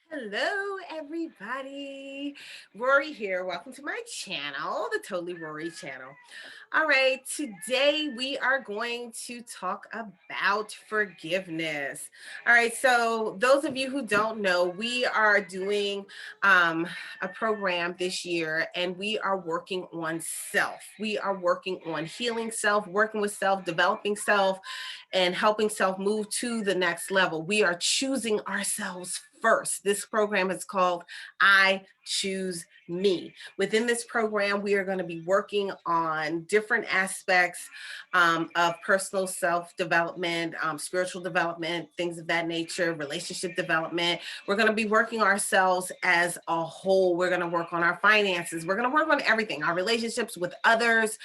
Hello, everybody. Rorree here. Welcome to my channel, the Totally Rorree channel. All right, today we are going to talk about forgiveness. All right, so those of you who don't know, we are doing a program this year and we are working on self. We are working on healing self, working with self, developing self, and helping self move to the next level. We are choosing ourselves first. This program is called I Choose Me. Within this program, we are going to be working on different aspects of personal self-development, spiritual development, things of that nature, relationship development. We're going to be working ourselves as a whole. We're going to work on our finances. We're going to work on everything, our relationships with others.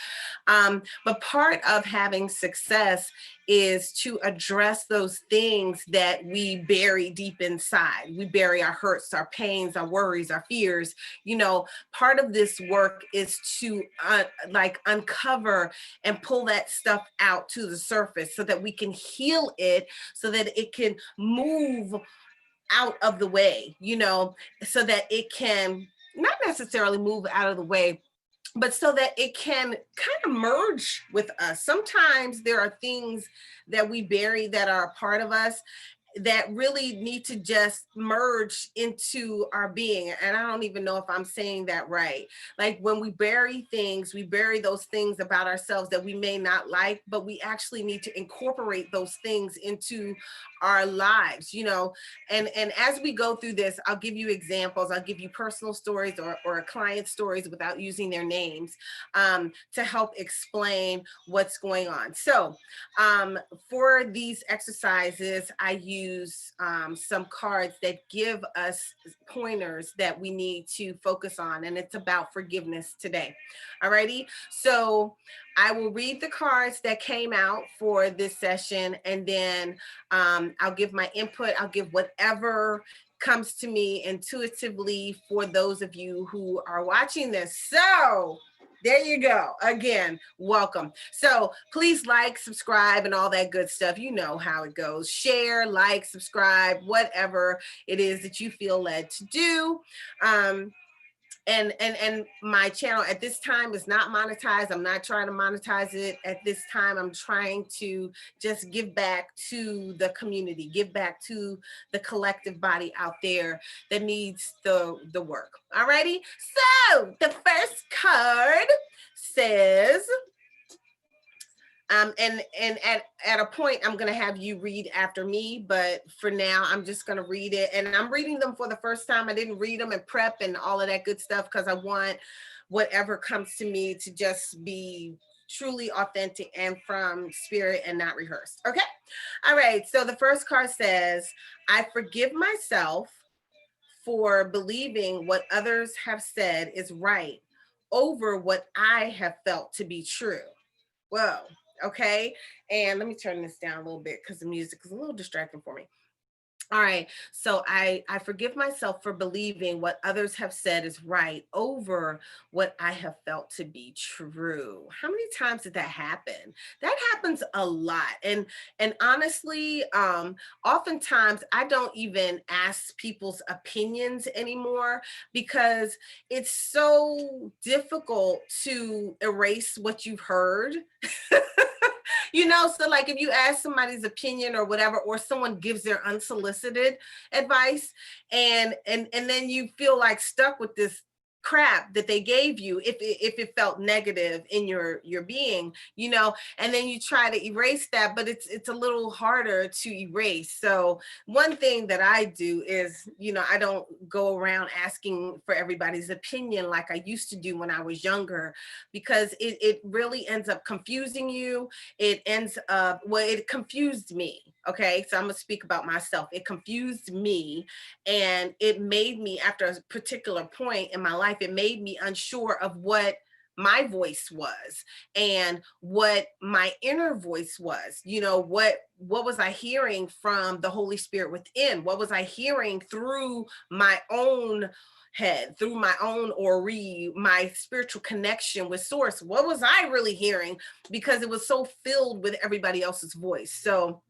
But part of having success is to address those things that we bury deep inside. We bury our hurts, our pains, our worries, our fears. Part of this work is to uncover and pull that stuff out to the surface so that we can heal it, so that it can move out of the way, so that it can not necessarily move out of the way, but so that it can kind of merge with us. Sometimes there are things that we bury that are a part of us that really need to just merge into our being. And I don't even know if I'm saying that right. Like when we bury things, we bury those things about ourselves that we may not like, but we actually need to incorporate those things into our lives, and as we go through this, I'll give you examples. I'll give you personal stories or client stories without using their names, to help explain what's going on. So for these exercises, I use some cards that give us pointers that we need to focus on, and it's about forgiveness today. Alrighty, so I will read the cards that came out for this session, and then I'll give my input. I'll give whatever comes to me intuitively for those of you who are watching this. So there you go. Again, welcome. So please like, subscribe, and all that good stuff. You know how it goes. Share, like, subscribe, whatever it is that you feel led to do. And my channel at this time is not monetized. I'm not trying to monetize it at this time. I'm trying to just give back to the community, give back to the collective body out there that needs the work. Alrighty, so the first card says, and at a point, I'm going to have you read after me, but for now, I'm just going to read it. And I'm reading them for the first time. I didn't read them and prep and all of that good stuff because I want whatever comes to me to just be truly authentic and from spirit and not rehearsed. Okay. All right. So the first card says, I forgive myself for believing what others have said is right over what I have felt to be true. Whoa. Okay. And let me turn this down a little bit because the music is a little distracting for me. All right. So I forgive myself for believing what others have said is right over what I have felt to be true. How many times did that happen? That happens a lot. And honestly, oftentimes I don't even ask people's opinions anymore because it's so difficult to erase what you've heard. So like if you ask somebody's opinion or whatever, or someone gives their unsolicited advice, and then you feel like stuck with this crap that they gave you, if it felt negative in your being, and then you try to erase that, but it's a little harder to erase. So one thing that I do is, I don't go around asking for everybody's opinion like I used to do when I was younger, because it really ends up confusing you. It confused me. Okay, so I'm gonna speak about myself. It confused me, and it made me, after a particular point in my life, it made me unsure of what my voice was and what my inner voice was. What was I hearing from the Holy Spirit within? What was I hearing through my own head, through my own Rorree, my spiritual connection with source? What was I really hearing? Because it was so filled with everybody else's voice. So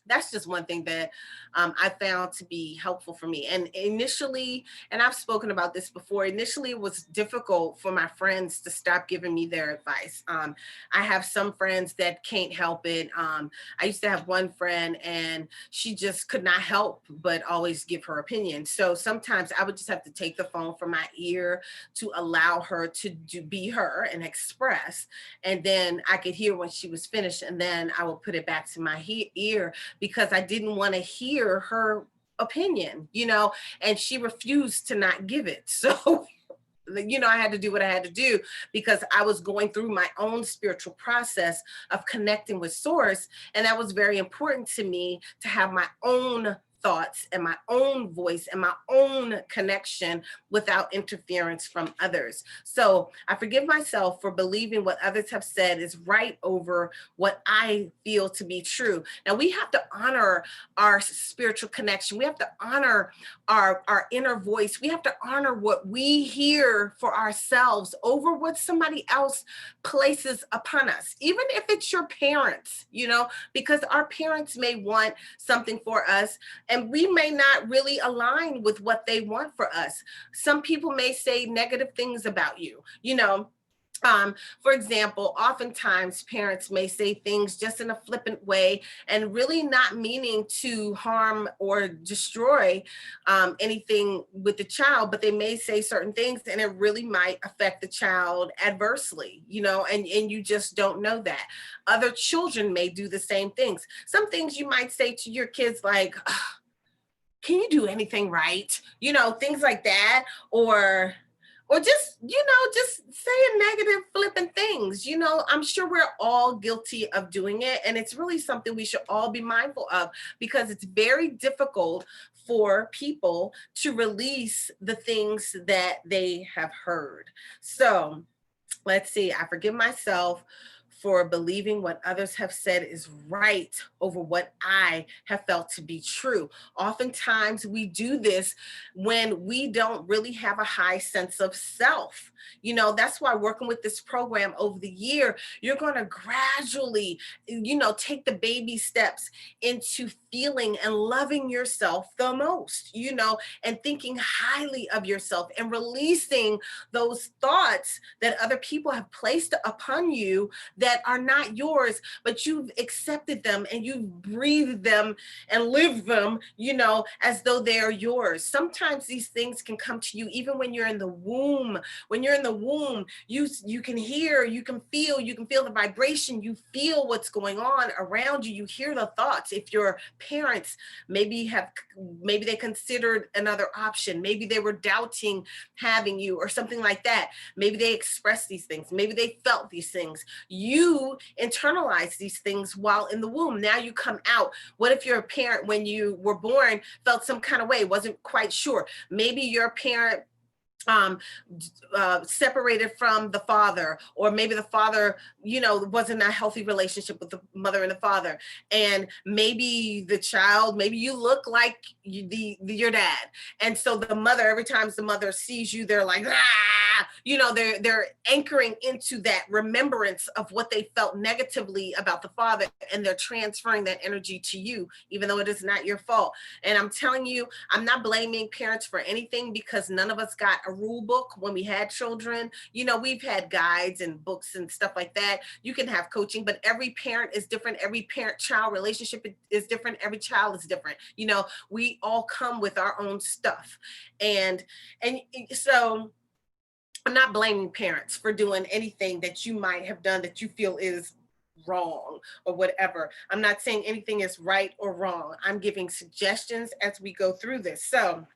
that's just one thing that I found to be helpful for me. And initially, and I've spoken about this before, initially it was difficult for my friends to stop giving me their advice. I have some friends that can't help it. I used to have one friend and she just could not help but always give her opinion. So sometimes I would just have to take the phone from my ear to allow her to be her and express. And then I could hear when she was finished, and then I would put it back to my ear because I didn't want to hear her opinion, and she refused to not give it. So, I had to do what I had to do because I was going through my own spiritual process of connecting with source. And that was very important to me to have my own thoughts and my own voice and my own connection without interference from others. So I forgive myself for believing what others have said is right over what I feel to be true. Now we have to honor our spiritual connection. We have to honor our inner voice. We have to honor what we hear for ourselves over what somebody else places upon us, even if it's your parents, because our parents may want something for us and we may not really align with what they want for us. Some people may say negative things about you, for example, oftentimes parents may say things just in a flippant way and really not meaning to harm or destroy anything with the child, but they may say certain things and it really might affect the child adversely, and you just don't know that. Other children may do the same things. Some things you might say to your kids like, can you do anything right? Things like that. Or just saying negative flippant things. I'm sure we're all guilty of doing it. And it's really something we should all be mindful of because it's very difficult for people to release the things that they have heard. So let's see, I forgive myself for believing what others have said is right over what I have felt to be true. Oftentimes we do this when we don't really have a high sense of self. That's why working with this program over the year, you're going to gradually, take the baby steps into feeling and loving yourself the most, and thinking highly of yourself and releasing those thoughts that other people have placed upon you that are not yours, but you've accepted them and you've breathed them and lived them, as though they are yours. Sometimes these things can come to you even when you're in the womb. When you're in the womb, you can hear, you can feel the vibration, you feel what's going on around you, you hear the thoughts. If your parents maybe they considered another option, maybe they were doubting having you or something like that, maybe they expressed these things, maybe they felt these things, you internalize these things while in the womb. Now you come out. What if your parent, when you were born, felt some kind of way, wasn't quite sure? Maybe your parent separated from the father, or maybe the father, wasn't a healthy relationship with the mother and the father. And maybe the child, maybe you look like your dad. And so the mother, every time the mother sees you, they're like, ah, they're anchoring into that remembrance of what they felt negatively about the father. And they're transferring that energy to you, even though it is not your fault. And I'm telling you, I'm not blaming parents for anything because none of us got a rule book when we had children. We've had guides and books and stuff like that. You can have coaching, but every parent is different. Every parent-child relationship is different. Every child is different. We all come with our own stuff. And so I'm not blaming parents for doing anything that you might have done that you feel is wrong or whatever. I'm not saying anything is right or wrong. I'm giving suggestions as we go through this. So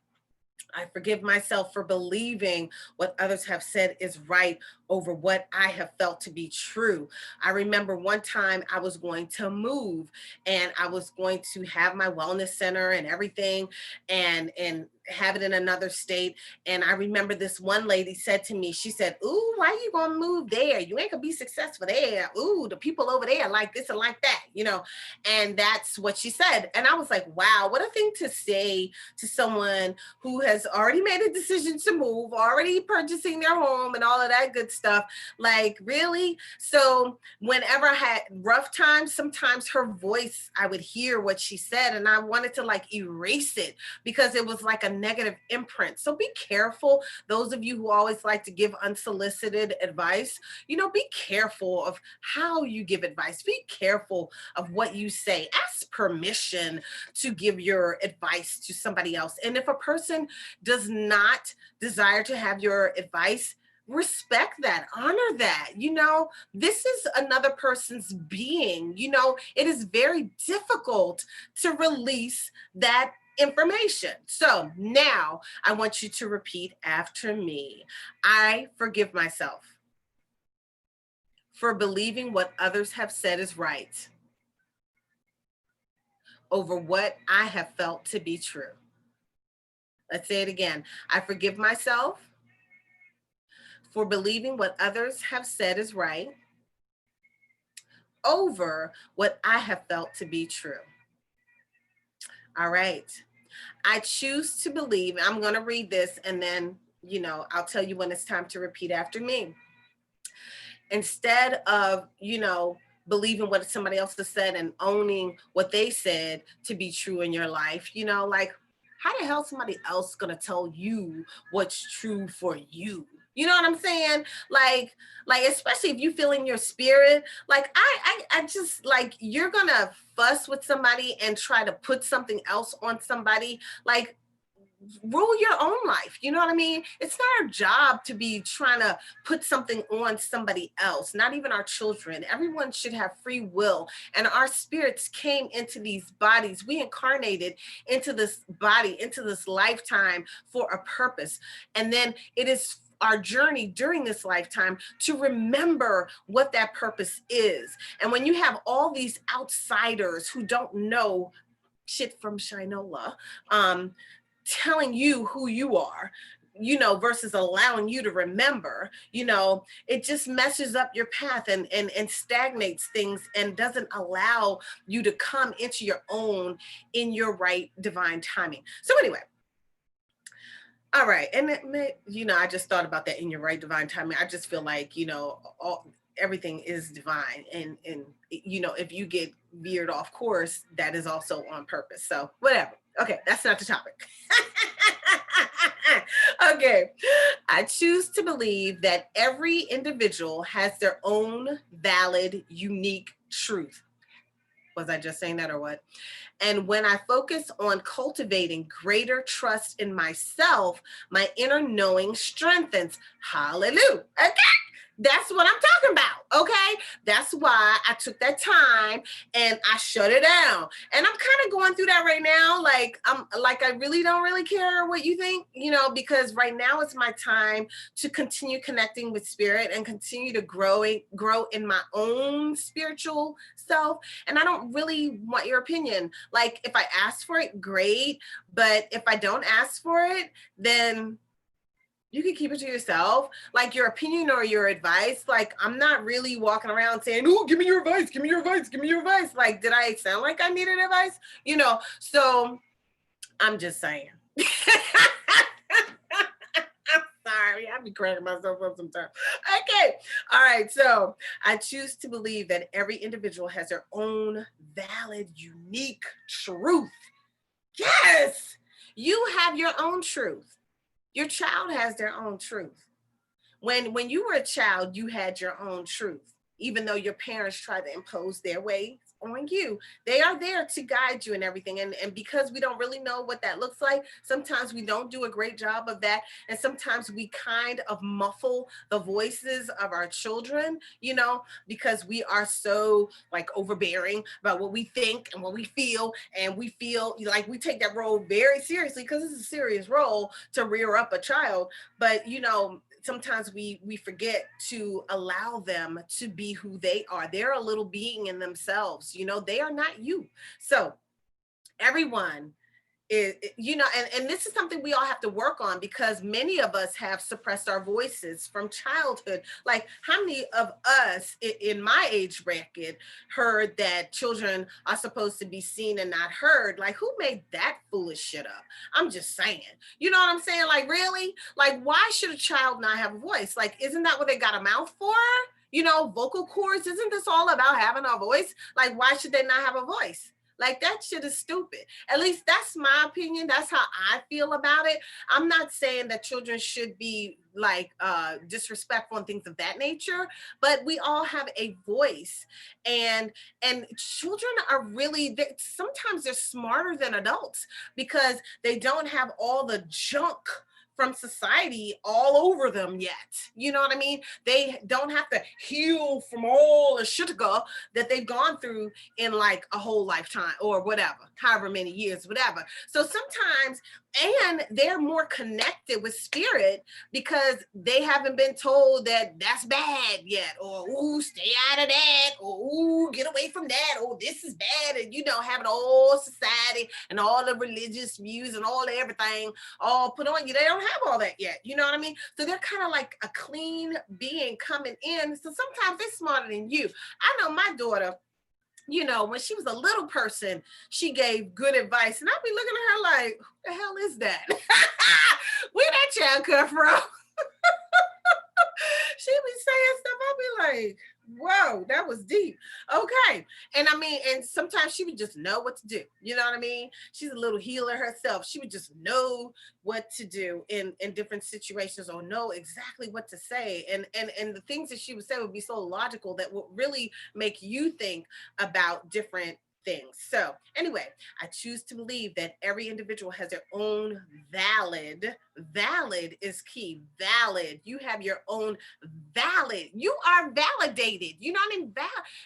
I forgive myself for believing what others have said is right over what I have felt to be true. I remember one time I was going to move and I was going to have my wellness center and everything and have it in another state. And I remember this one lady said to me, she said, "Ooh, why you gonna move there? You ain't gonna be successful there. Ooh, the people over there like this and like that." And that's what she said. And I was like, wow, what a thing to say to someone who has already made a decision to move, already purchasing their home and all of that good stuff. Like, really? So whenever I had rough times, sometimes her voice, I would hear what she said and I wanted to like erase it because it was like a negative imprint. So be careful. Those of you who always like to give unsolicited advice, be careful of how you give advice. Be careful of what you say. Ask permission to give your advice to somebody else. And if a person does not desire to have your advice, respect that, honor that. This is another person's being. It is very difficult to release that information. So now I want you to repeat after me. I forgive myself for believing what others have said is right over what I have felt to be true. Let's say it again. I forgive myself for believing what others have said is right over what I have felt to be true. All right. I choose to believe, I'm going to read this and then, I'll tell you when it's time to repeat after me. Instead of, believing what somebody else has said and owning what they said to be true in your life, like, how the hell somebody else gonna tell you what's true for you? You know what I'm saying? Like especially if you feel in your spirit, like I just like, you're gonna fuss with somebody and try to put something else on somebody. Like, rule your own life. You know what I mean? It's not our job to be trying to put something on somebody else, not even our children. Everyone should have free will. And our spirits came into these bodies. We incarnated into this body, into this lifetime for a purpose. And then it is our journey during this lifetime to remember what that purpose is. And when you have all these outsiders who don't know shit from Shinola, telling you who you are, versus allowing you to remember, it just messes up your path and stagnates things and doesn't allow you to come into your own in your right divine timing. So anyway, all right. And I just thought about that, in your right divine timing. I just feel like, everything is divine. And, if you get veered off course, that is also on purpose. So whatever. Okay. That's not the topic. Okay. I choose to believe that every individual has their own valid, unique truth. Was I just saying that or what? And when I focus on cultivating greater trust in myself, my inner knowing strengthens. Hallelujah. Okay. That's what I'm talking about. Okay. That's why I took that time and I shut it down. And I'm kind of going through that right now. I really don't really care what you think, because right now it's my time to continue connecting with spirit and continue to grow in my own spiritual self. And I don't really want your opinion. Like, if I ask for it, great. But if I don't ask for it, then you can keep it to yourself. Like, your opinion or your advice. Like, I'm not really walking around saying, oh, give me your advice, give me your advice, give me your advice. Like, did I sound like I needed advice? So I'm just saying. I'm sorry. I be cracking myself up sometimes. Okay. All right. So I choose to believe that every individual has their own valid, unique truth. Yes. You have your own truth. Your child has their own truth. When you were a child, you had your own truth. Even though your parents tried to impose their ways on you, they are there to guide you and everything. And because we don't really know what that looks like, sometimes we don't do a great job of that. And sometimes we kind of muffle the voices of our children, because we are so like overbearing about what we think and what we feel. And we feel like we take that role very seriously because it's a serious role to rear up a child. But, sometimes we forget to allow them to be who they are. They're a little being in themselves. They are not you. So everyone And this is something we all have to work on, because many of us have suppressed our voices from childhood. Like, how many of us in my age bracket heard that children are supposed to be seen and not heard? Like, who made that foolish shit up? I'm just saying. You know what I'm saying? Like, really? Like, why should a child not have a voice? Like, isn't that what they got a mouth for? Vocal cords. Isn't this all about having a voice? Like, why should they not have a voice? Like, that shit is stupid. At least that's my opinion. That's how I feel about it. I'm not saying that children should be like disrespectful and things of that nature, but we all have a voice. And children are really, sometimes they're smarter than adults, because they don't have all the junk from society all over them yet. You know what I mean? They don't have to heal from all the shit that they've gone through in like a whole lifetime or whatever, however many years, whatever. So sometimes, and they're more connected with spirit, because they haven't been told that that's bad yet, or ooh, stay out of that, or ooh, get away from that, or this is bad. And having all society and all the religious views and all everything all put on you. They don't have all that yet. You know what I mean? So they're kind of like a clean being coming in. So sometimes they're smarter than you. I know my daughter, when she was a little person, she gave good advice. And I'll be looking at her like, who the hell is that? Where that child come from? She be saying stuff. I'll be like, whoa, that was deep. Okay. And sometimes she would just know what to do. You know what I mean? She's a little healer herself. She would just know what to do in different situations, or know exactly what to say. And the things that she would say would be so logical that would really make you think about different things. So anyway, I choose to believe that every individual has their own valid is key. Valid. You have your own valid. You are validated. You know what I mean?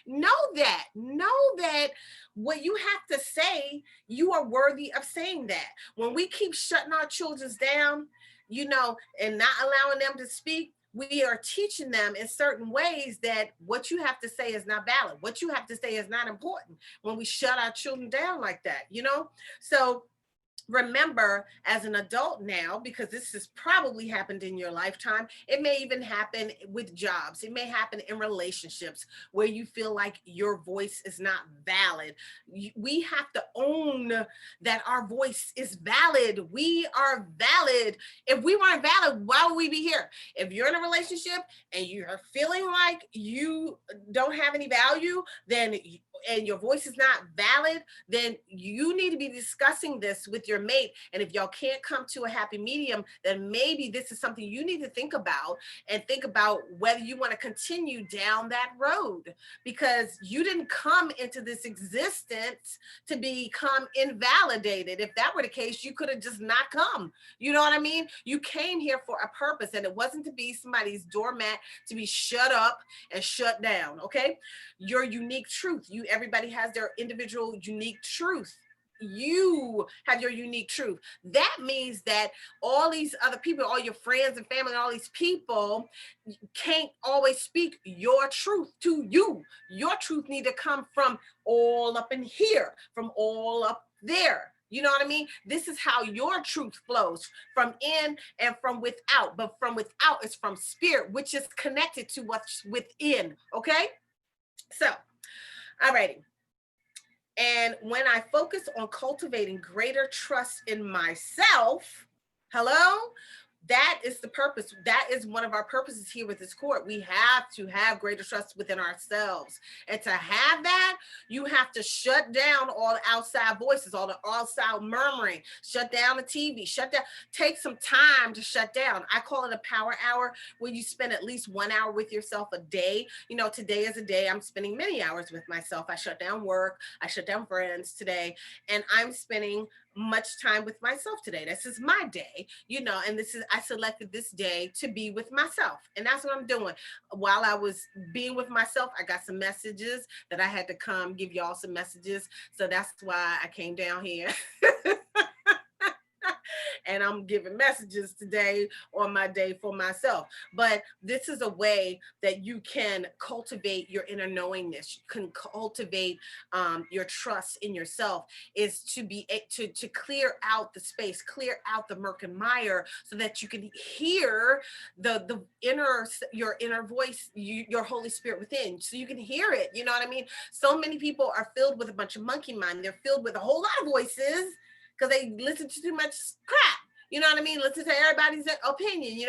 Know that what you have to say, you are worthy of saying that. When we keep shutting our children down, and not allowing them to speak, we are teaching them in certain ways that what you have to say is not valid. What you have to say is not important, when we shut our children down like that, So remember, as an adult now, because this has probably happened in your lifetime, it may even happen with jobs, it may happen in relationships where you feel like your voice is not valid. We have to own that our voice is valid. We are valid. If we weren't valid, why would we be here? If you're in a relationship and you're feeling like you don't have any value, and your voice is not valid, then you need to be discussing this with your mate. And if y'all can't come to a happy medium, then maybe this is something you need to think about, and think about whether you want to continue down that road, because you didn't come into this existence to become invalidated. If that were the case, you could have just not come. You know what I mean? You came here for a purpose, and it wasn't to be somebody's doormat, to be shut up and shut down. Okay? Your unique truth. Everybody has their individual unique truth. You have your unique truth. That means that all these other people, all your friends and family, all these people can't always speak your truth to you. Your truth need to come from all up in here, from all up there. You know what I mean? This is how your truth flows, from in and from without. But from without is from spirit, which is connected to what's within. Okay? So, alrighty. And when I focus on cultivating greater trust in myself, hello, that is the purpose. That is one of our purposes here with this court. We have to have greater trust within ourselves. And to have that, you have to shut down all the outside voices, all the outside murmuring, shut down the TV, take some time to shut down. I call it a power hour, where you spend at least 1 hour with yourself a day. Today is a day I'm spending many hours with myself. I shut down work, I shut down friends today, and I'm spending much time with myself today. This is my day, and I selected this day to be with myself. And that's what I'm doing. While I was being with myself, I got some messages that I had to come give y'all some messages. So that's why I came down here. and I'm giving messages today on my day for myself. But this is a way that you can cultivate your inner knowingness. You can cultivate your trust in yourself, is to be to clear out the space, clear out the murk and mire, so that you can hear the inner, your inner voice, your Holy Spirit within, so you can hear it. You know what I mean? So many people are filled with a bunch of monkey mind. They're filled with a whole lot of voices because they listen to too much crap. You know what I mean? Listen to everybody's opinion.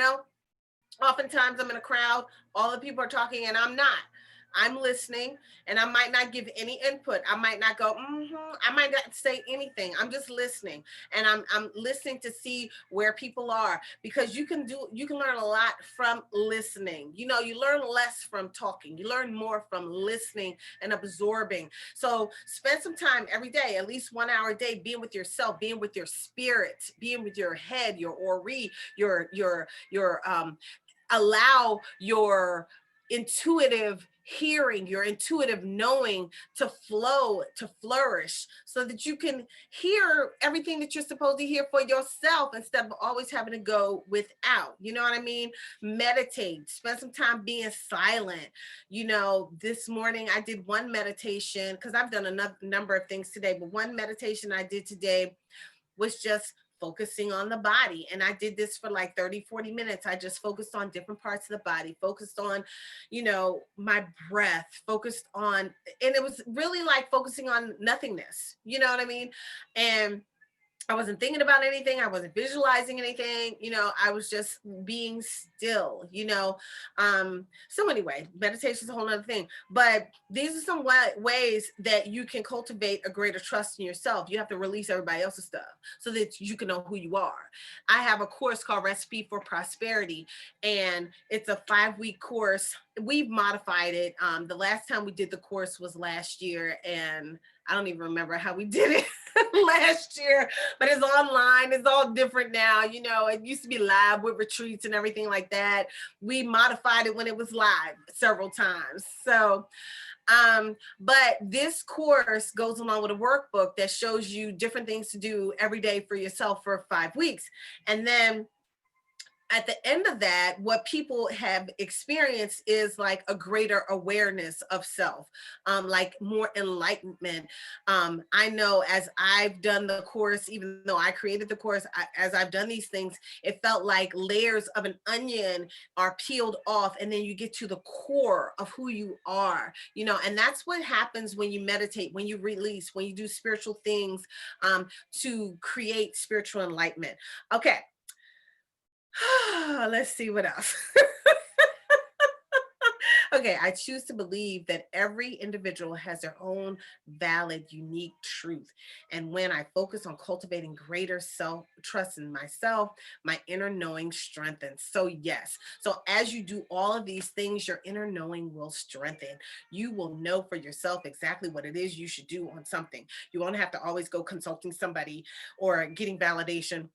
Oftentimes I'm in a crowd, all the people are talking and I'm not. I'm listening, and I might not give any input. I might not go, I might not say anything. I'm just listening, and I'm listening to see where people are, because you can learn a lot from listening. You learn less from talking. You learn more from listening and absorbing. So spend some time every day, at least 1 hour a day, being with yourself, being with your spirit, being with your head, your Rorree, your allow your intuitive hearing, your intuitive knowing to flow, to flourish, so that you can hear everything that you're supposed to hear for yourself, instead of always having to go without. You know what I mean? Meditate, spend some time being silent. This morning I did one meditation, because I've done a number of things today, but one meditation I did today was just focusing on the body. And I did this for like 30-40 minutes. I just focused on different parts of the body, focused on, my breath, focused on, and it was really like focusing on nothingness. You know what I mean? And I wasn't thinking about anything. I wasn't visualizing anything. I was just being still, So anyway, meditation is a whole other thing. But these are some ways that you can cultivate a greater trust in yourself. You have to release everybody else's stuff so that you can know who you are. I have a course called Recipe for Prosperity, and it's a 5-week course. We've modified it. The last time we did the course was last year, and I don't even remember how we did it last year, but it's online. It's all different now. It used to be live with retreats and everything like that. We modified it when it was live several times. So, but this course goes along with a workbook that shows you different things to do every day for yourself for 5 weeks. And then at the end of that, what people have experienced is like a greater awareness of self, like more enlightenment. I know, as I've done the course, even though I created the course, as I've done these things, it felt like layers of an onion are peeled off, and then you get to the core of who you are, and that's what happens when you meditate, when you release, when you do spiritual things, to create spiritual enlightenment. Okay. Let's see what else. Okay, I choose to believe that every individual has their own valid, unique truth. And when I focus on cultivating greater self trust in myself, my inner knowing strengthens. So, yes. So, as you do all of these things, your inner knowing will strengthen. You will know for yourself exactly what it is you should do on something. You won't have to always go consulting somebody or getting validation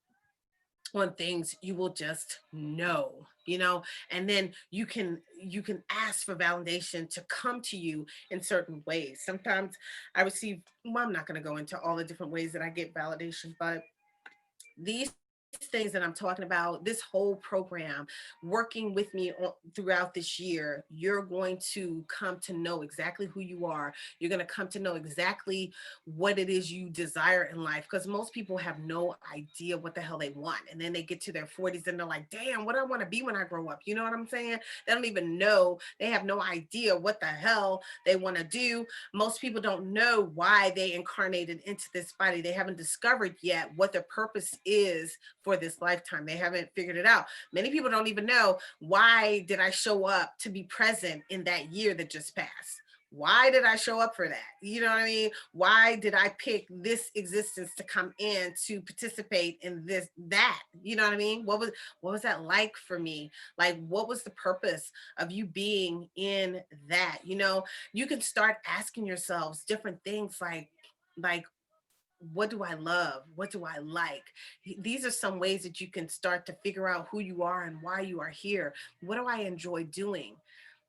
on things. You will just know, and then you can ask for validation to come to you in certain ways. Sometimes I receive, well, I'm not going to go into all the different ways that I get validation, but these things that I'm talking about, this whole program, working with me throughout this year, you're going to come to know exactly who you are. You're going to come to know exactly what it is you desire in life, because most people have no idea what the hell they want. And then they get to their 40s and they're like, damn, what do I want to be when I grow up? You know what I'm saying? They don't even know. They have no idea what the hell they want to do. Most people don't know why they incarnated into this body. They haven't discovered yet what their purpose is for this lifetime. They haven't figured it out. Many people don't even know, why did I show up to be present in that year that just passed? Why did I show up for that? You know what I mean? Why did I pick this existence to come in to participate in that? You know what I mean? What was that like for me? Like, what was the purpose of you being in that? You can start asking yourselves different things, like what do I love? What do I like? These are some ways that you can start to figure out who you are and why you are here. What do I enjoy doing?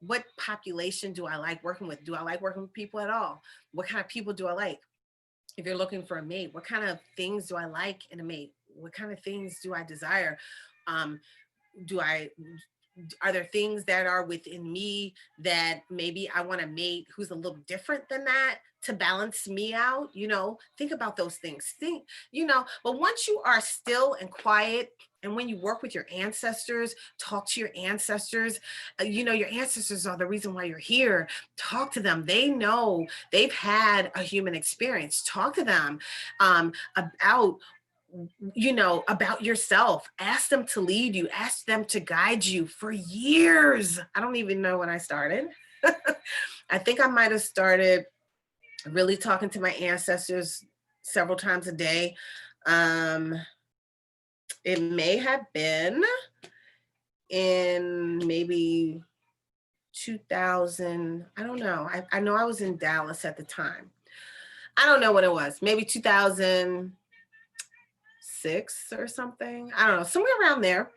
What population do I like working with? Do I like working with people at all? What kind of people do I like? If you're looking for a mate, what kind of things do I like in a mate? what kind of things do I desire? Um, do I are there things that are within me that maybe I want a mate who's a little different than that to balance me out? Think about those things. But once you are still and quiet, and when you work with your ancestors, talk to your ancestors. Your ancestors are the reason why you're here. Talk to them. They know, they've had a human experience. Talk to them about about yourself. Ask them to lead you, ask them to guide you. For years, I don't even know when I started. I think I might have started really talking to my ancestors several times a day. It may have been in maybe 2000. I don't know. I know I was in Dallas at the time. I don't know what it was. Maybe 2006 or something. I don't know. Somewhere around there.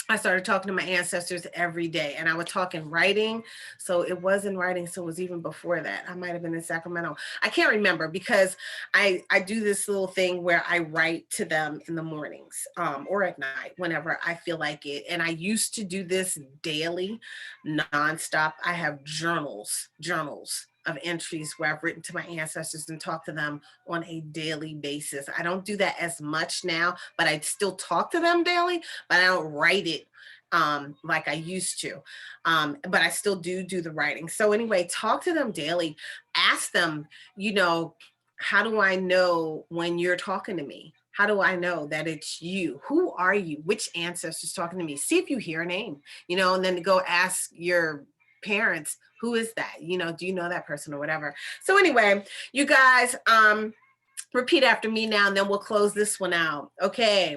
I started talking to my ancestors every day, and I would talk in writing. So it was in writing. So it was even before that. I might have been in Sacramento. I can't remember, because I do this little thing where I write to them in the mornings or at night, whenever I feel like it. And I used to do this daily, nonstop. I have journals of entries where I've written to my ancestors and talked to them on a daily basis. I don't do that as much now, but I still talk to them daily, but I don't write it like I used to. But I still do the writing. So anyway, talk to them daily. Ask them, how do I know when you're talking to me? How do I know that it's you? Who are you? Which ancestor's talking to me? See if you hear a name, and then go ask your parents, who is that? Do you know that person or whatever? So anyway, you guys, repeat after me now, and then we'll close this one out. Okay.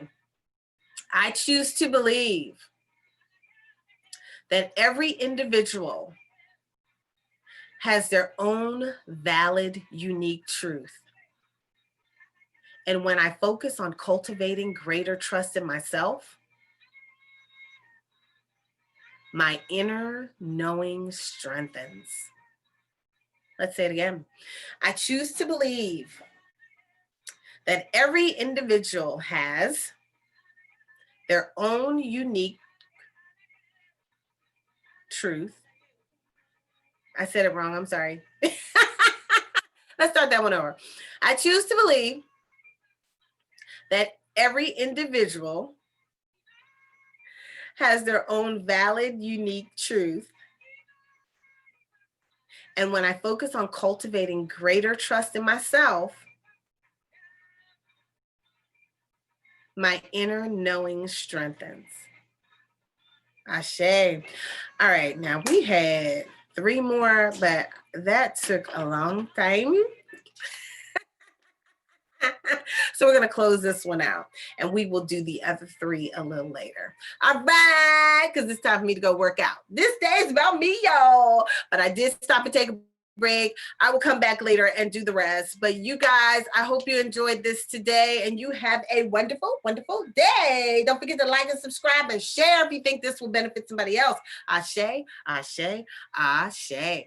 I choose to believe that every individual has their own valid, unique truth. And when I focus on cultivating greater trust in myself, my inner knowing strengthens. Let's say it again. I choose to believe that every individual has their own unique truth. I said it wrong. I'm sorry. Let's start that one over. I choose to believe that every individual has their own valid, unique truth. And when I focus on cultivating greater trust in myself, my inner knowing strengthens. Ashe. All right, now we had 3 more, but that took a long time. So we're going to close this one out, and we will do the other 3 a little later. All right, because it's time for me to go work out. This day is about me, y'all. But I did stop and take a break. I will come back later and do the rest. But you guys, I hope you enjoyed this today, and you have a wonderful, wonderful day. Don't forget to like and subscribe and share if you think this will benefit somebody else. Ashe, ashe, ashe.